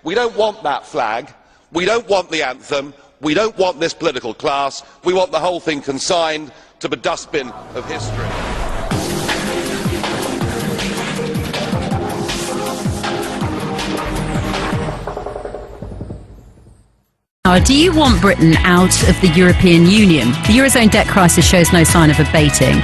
We don't want that flag, we don't want the anthem, we don't want this political class, we want the whole thing consigned to the dustbin of history. Do you want Britain out of the European Union? The Eurozone debt crisis shows no sign of abating.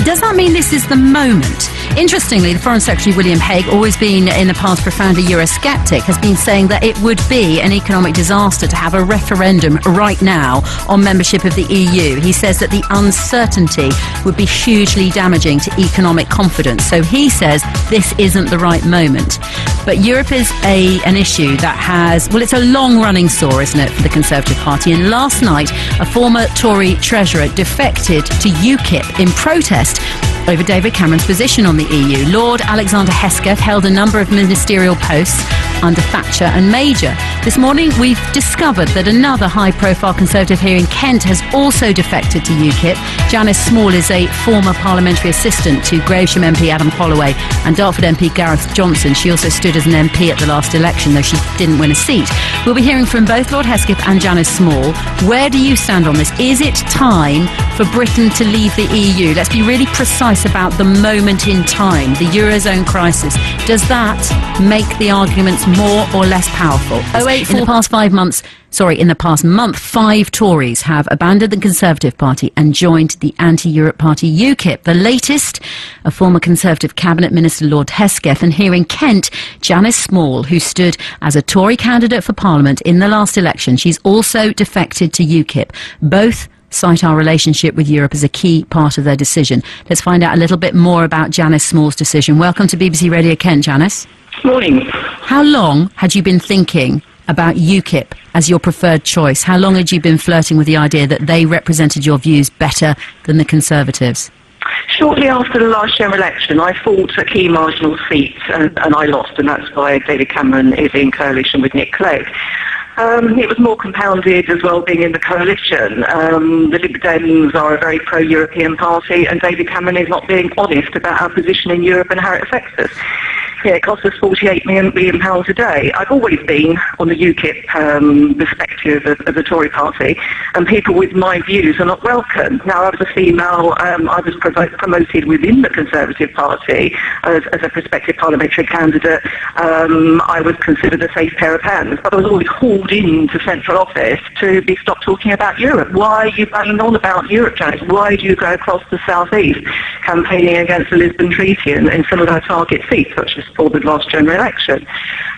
Does that mean this is the moment? Interestingly, the Foreign Secretary William Hague, always been in the past profoundly Eurosceptic, has been saying that it would be an economic disaster to have a referendum right now on membership of the EU. He says that the uncertainty would be hugely damaging to economic confidence. So he says this isn't the right moment. But Europe is an issue that has, well, it's a long-running sore, isn't it, for the Conservative Party? And last night, a former Tory treasurer defected to UKIP in protest over David Cameron's position on the EU. Lord Alexander Hesketh held a number of ministerial posts under Thatcher and Major. This morning, we've discovered that another high-profile Conservative here in Kent has also defected to UKIP. Janice Small is a former parliamentary assistant to Gravesham MP Adam Holloway and Dartford MP Gareth Johnson. She also stood as an MP at the last election, though she didn't win a seat. We'll be hearing from both Lord Hesketh and Janice Small. Where do you stand on this? Is it time for Britain to leave the EU? Let's be really precise about the moment in time, the Eurozone crisis. Does that make the arguments more or less powerful? In the past month, 5 Tories have abandoned the Conservative Party and joined the anti-Europe party UKIP. The latest, a former Conservative Cabinet Minister, Lord Hesketh, and here in Kent, Janice Small, who stood as a Tory candidate for Parliament in the last election. She's also defected to UKIP. Both cite our relationship with Europe as a key part of their decision. Let's find out a little bit more about Janice Small's decision. Welcome to BBC Radio Kent, Janice. Morning. How long had you been thinking about UKIP as your preferred choice? How long had you been flirting with the idea that they represented your views better than the Conservatives? Shortly after the last general election, I fought a key marginal seat and I lost, and that's why David Cameron is in coalition with Nick Clegg. It was more compounded as well being in the coalition. The Lib Dems are a very pro-European party, and David Cameron is not being honest about our position in Europe and how it affects us. Yeah, it costs us £48 million a day. I've always been on the UKIP perspective of the Tory party, and people with my views are not welcome. Now, I was a female, I was promoted within the Conservative Party as a prospective parliamentary candidate. I was considered a safe pair of hands, but I was always hauled into central office to be stopped talking about Europe. Why are you banging on about Europe, Janice? Why do you go across the southeast campaigning against the Lisbon Treaty and some of our target seats, such as for the last general election?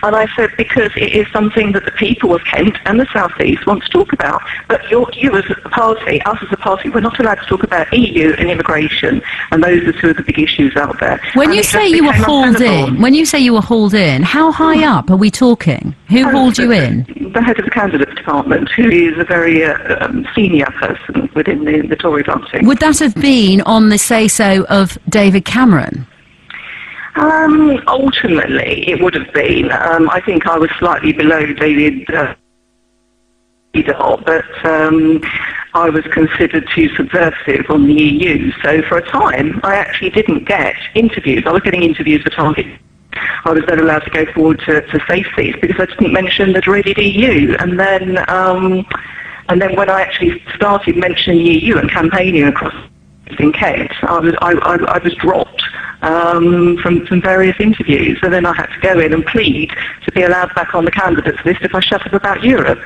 And I said, because it is something that the people of Kent and the South East want to talk about. But you as a party, us as a party, we're not allowed to talk about EU and immigration, and those are two of the big issues out there. When you say you were hauled in, how high up are we talking? Who hauled you in? The head of the candidates department, who is a very senior person within the Tory party. Would that have been on the say-so of David Cameron? Ultimately, it would have been. I think I was slightly below David, but I was considered too subversive on the EU. So for a time, I actually didn't get interviews. I was getting interviews for Target. I was then allowed to go forward to safe seats because I didn't mention the dreaded EU. And then when I actually started mentioning EU and campaigning across in Kent, I was dropped from various interviews, and then I had to go in and plead to be allowed back on the candidates list if I shut up about Europe,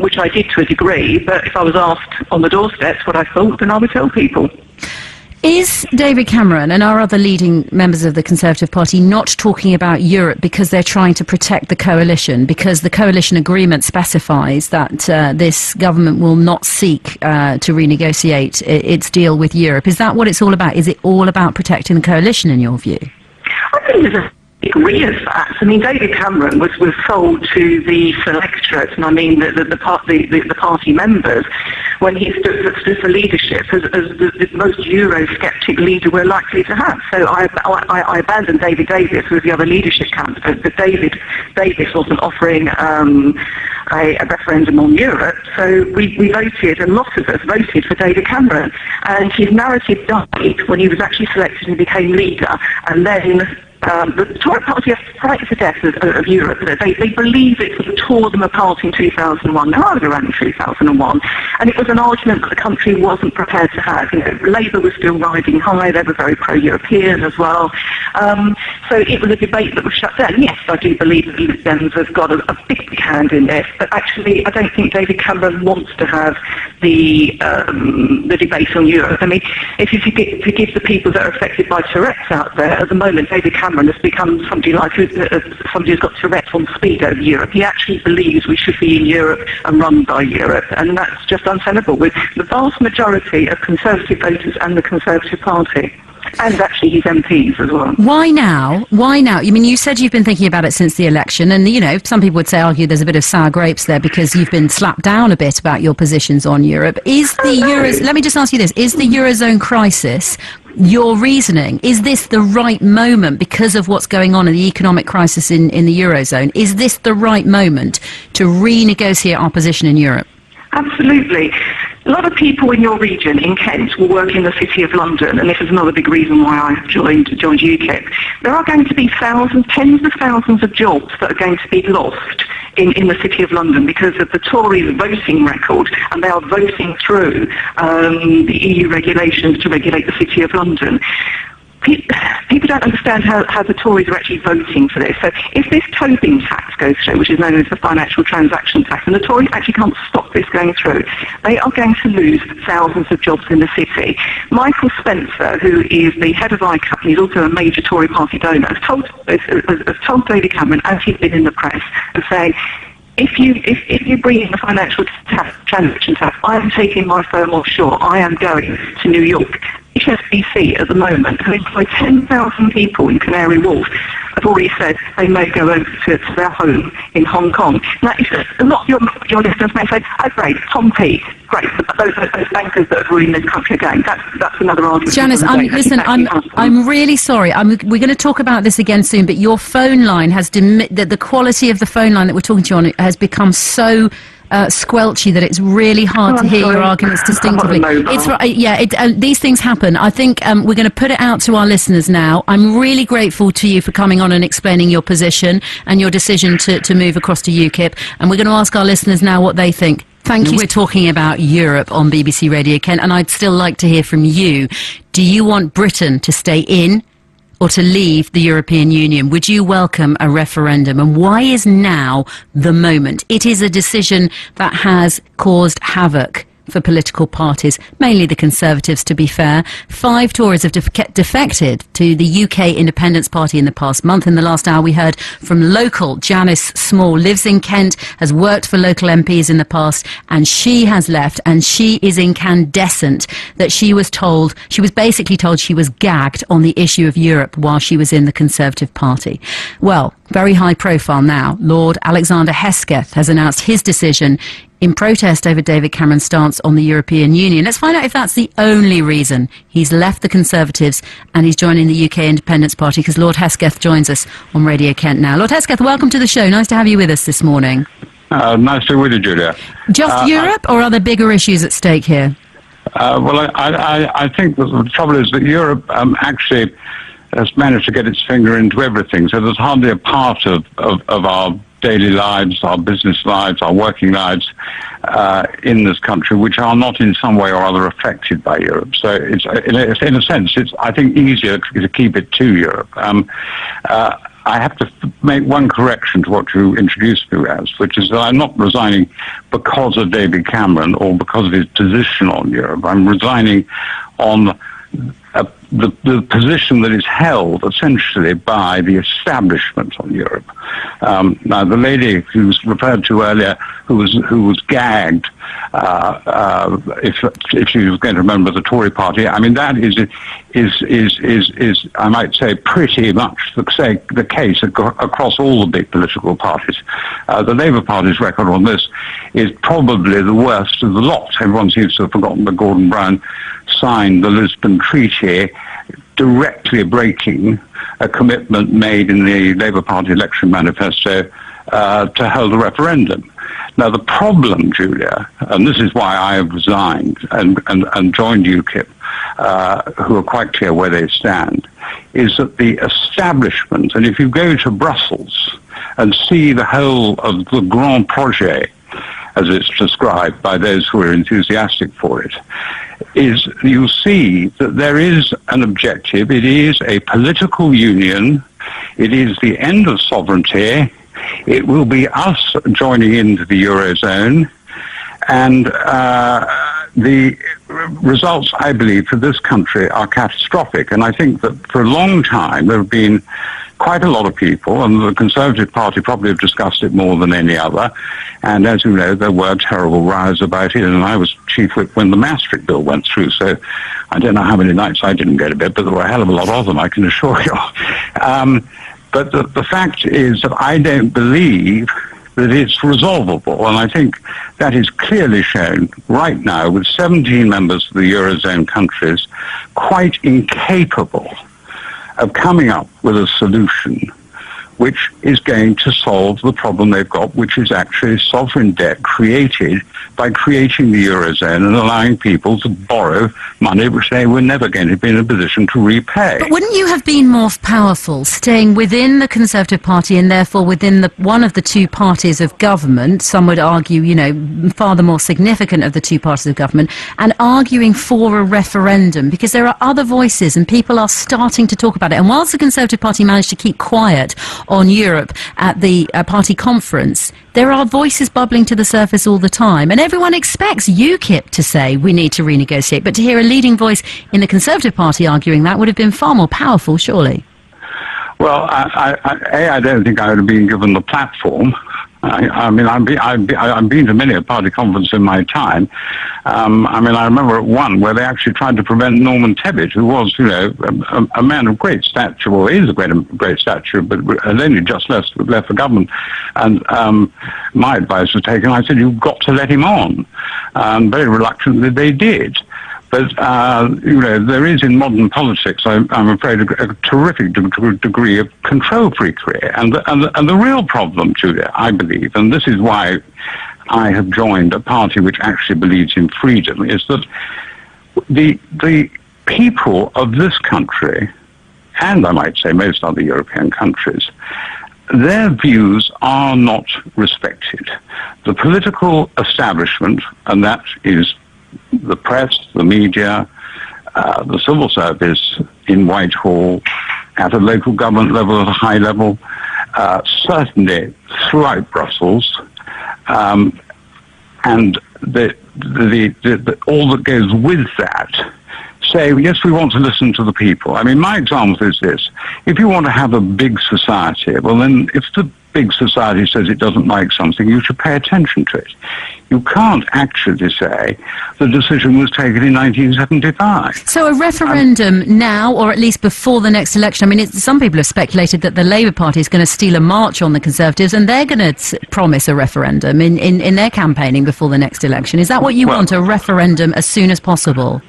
which I did to a degree, but if I was asked on the doorsteps what I thought, then I would tell people. Is David Cameron and our other leading members of the Conservative Party not talking about Europe because they're trying to protect the coalition, because the coalition agreement specifies that this government will not seek to renegotiate its deal with Europe? Is that what it's all about? Is it all about protecting the coalition, in your view? I think there's a degree of that. I mean, David Cameron was sold to the electorate, and I mean the party members, when he stood for leadership as the most Eurosceptic leader we're likely to have. So I abandoned David Davis, who was the other leadership candidate, but David Davis wasn't offering a referendum on Europe, so we voted, and lots of us voted for David Cameron, and his narrative died when he was actually selected and became leader, and then The Tory party are frightened to death of Europe. They believe it sort of tore them apart in 2001. Now, I was around in 2001, and it was an argument that the country wasn't prepared to have. Labour was still riding high. They were very pro-European as well. So it was a debate that was shut down. Yes, I do believe that the Dems have got a big hand in this, but actually I don't think David Cameron wants to have the debate on Europe. I mean, if you forgive the people that are affected by Tourette's out there, at the moment David Cameron has become somebody who's got Tourette's on speed over Europe. He actually believes we should be in Europe and run by Europe, and that's just untenable with the vast majority of Conservative voters and the Conservative Party. And actually his MPs as well. Why now? Why now? I mean, you said you've been thinking about it since the election, and, some people would argue there's a bit of sour grapes there because you've been slapped down a bit about your positions on Europe. Let me just ask you this. Is the Eurozone crisis your reasoning? Is this the right moment because of what's going on in the economic crisis in the Eurozone? Is this the right moment to renegotiate our position in Europe? Absolutely. A lot of people in your region, in Kent, will work in the City of London, and this is another big reason why I joined UKIP. There are going to be tens of thousands of jobs that are going to be lost in the City of London because of the Tories' voting record, and they are voting through the EU regulations to regulate the City of London. People don't understand how the Tories are actually voting for this. So if this Tobin tax goes through, which is known as the financial transaction tax, and the Tories actually can't stop this going through, they are going to lose thousands of jobs in the city. Michael Spencer, who is the head of ICAP, and he's also a major Tory party donor, has told David Cameron, as he's been in the press, and saying, if you bring in the financial transaction tax, I am taking my firm offshore. I am going to New York. HSBC at the moment have employed 10,000 people in Canary Wharf. Have already said they may go over to their home in Hong Kong. Now, a lot of your listeners may say, "Oh, great, Tom P, great." Those bankers that are ruling this country again. That's another argument. Janice, I'm really sorry. We're going to talk about this again soon. But your phone line has the quality of the phone line that we're talking to you on has become so squelchy that it's really hard to hear your arguments distinctively. It's right, yeah. These things happen. I think we're going to put it out to our listeners now. I'm really grateful to you for coming on and explaining your position and your decision to move across to UKIP. And we're going to ask our listeners now what they think. Thank you. We're talking about Europe on BBC Radio Kent, and I'd still like to hear from you. Do you want Britain to stay in or to leave the European Union? Would you welcome a referendum? And why is now the moment? It is a decision that has caused havoc for political parties, mainly the Conservatives, to be fair. 5 Tories have defected to the UK Independence Party in the past month. In the last hour, we heard from local Janice Small, lives in Kent, has worked for local MPs in the past, and she has left, and she is incandescent that she was basically told she was gagged on the issue of Europe while she was in the Conservative Party. Well, very high profile now. Lord Alexander Hesketh has announced his decision in protest over David Cameron's stance on the European Union. Let's find out if that's the only reason he's left the Conservatives and he's joining the UK Independence Party, because Lord Hesketh joins us on Radio Kent now. Lord Hesketh, welcome to the show. Nice to have you with us this morning. Nice to be with you, Julia. Just Europe, or are there bigger issues at stake here? Well, I think the trouble is that Europe actually has managed to get its finger into everything, so there's hardly a part of our daily lives, our business lives, our working lives in this country which are not in some way or other affected by Europe. So it's in a sense, it's, I think, easier to keep it to Europe. I have to make one correction to what you introduced me as, which is that I'm not resigning because of David Cameron or because of his position on Europe. I'm resigning on the position that is held essentially by the establishment on Europe. Now, the lady who was referred to earlier, who was gagged, if she was going to remember the Tory party, I mean, that is I might say pretty much the case across all the big political parties. The Labour Party's record on this is probably the worst of the lot. Everyone seems to have forgotten that Gordon Brown signed the Lisbon Treaty, directly breaking a commitment made in the Labour Party election manifesto to hold a referendum. Now, the problem, Julia, and this is why I have resigned and joined UKIP, who are quite clear where they stand, is that the establishment, and if you go to Brussels and see the whole of the grand projet, as it's described by those who are enthusiastic for it, is you see that there is an objective. It is a political union. It is the end of sovereignty. It will be us joining into the Eurozone. And the results, I believe, for this country are catastrophic. And I think that for a long time there have been quite a lot of people, and the Conservative Party probably have discussed it more than any other. And as you know, there were terrible rows about it, and I was chief whip when the Maastricht Bill went through, so I don't know how many nights I didn't go to bed, but there were a hell of a lot of them, I can assure you. But the fact is that I don't believe that it's resolvable, and I think that is clearly shown right now with 17 members of the Eurozone countries quite incapable of coming up with a solution which is going to solve the problem they've got, which is actually sovereign debt created by creating the Eurozone and allowing people to borrow money which they were never going to be in a position to repay. But wouldn't you have been more powerful staying within the Conservative Party and therefore within one of the two parties of government, some would argue, you know, far the more significant of the two parties of government, and arguing for a referendum? Because there are other voices and people are starting to talk about it. And whilst the Conservative Party managed to keep quiet on Europe at the party conference, there are voices bubbling to the surface all the time, and everyone expects UKIP to say we need to renegotiate, but to hear a leading voice in the Conservative Party arguing that would have been far more powerful, surely. Well, I don't think I would have been given the platform. I mean, I've been to many a party conference in my time. I mean, I remember at one where they actually tried to prevent Norman Tebbit, who was, you know, a man of great stature, or is a great stature, but had only just left the government. And my advice was taken. I said, you've got to let him on. Very reluctantly they did. But, you know, there is in modern politics, I'm afraid, a terrific degree of control freakery. And the real problem, Julia, I believe, and this is why I have joined a party which actually believes in freedom, is that the people of this country, and I might say most other European countries, their views are not respected. The political establishment, and that is the press, the media, the civil service in Whitehall, at a local government level, at a high level, certainly throughout Brussels, and all that goes with that, say, yes, we want to listen to the people. I mean, my example is this. If you want to have a big society, well then, if the big society says it doesn't like something, you should pay attention to it. You can't actually say the decision was taken in 1975. So a referendum now, or at least before the next election, I mean, some people have speculated that the Labour Party is going to steal a march on the Conservatives and they're going to promise a referendum in their campaigning before the next election. Is that what you want, a referendum as soon as possible?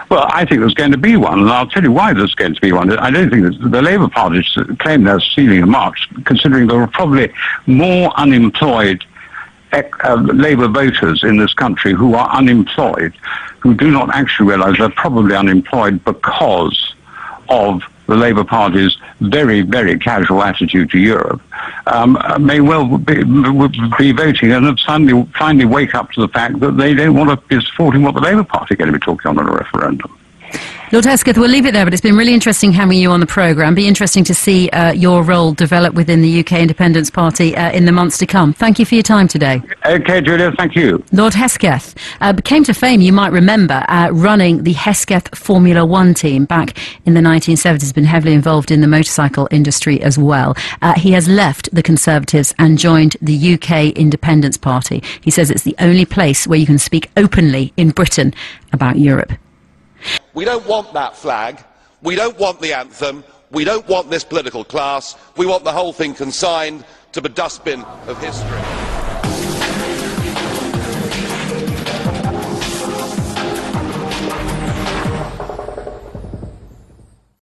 Well, I think there's going to be one, and I'll tell you why there's going to be one. I don't think that the Labour Party claim they're stealing a march, considering there are probably more unemployed Labour voters in this country who are unemployed, who do not actually realise they're probably unemployed because of the Labour Party's very, very casual attitude to Europe, may well be voting and have finally wake up to the fact that they don't want to be supporting what the Labour Party are going to be talking on in a referendum. Lord Hesketh, we'll leave it there, but it's been really interesting having you on the programme. Be interesting to see your role develop within the UK Independence Party in the months to come. Thank you for your time today. OK, Julia, thank you. Lord Hesketh came to fame, you might remember, running the Hesketh Formula One team back in the 1970s. He's been heavily involved in the motorcycle industry as well. He has left the Conservatives and joined the UK Independence Party. He says it's the only place where you can speak openly in Britain about Europe. We don't want that flag. We don't want the anthem. We don't want this political class. We want the whole thing consigned to the dustbin of history.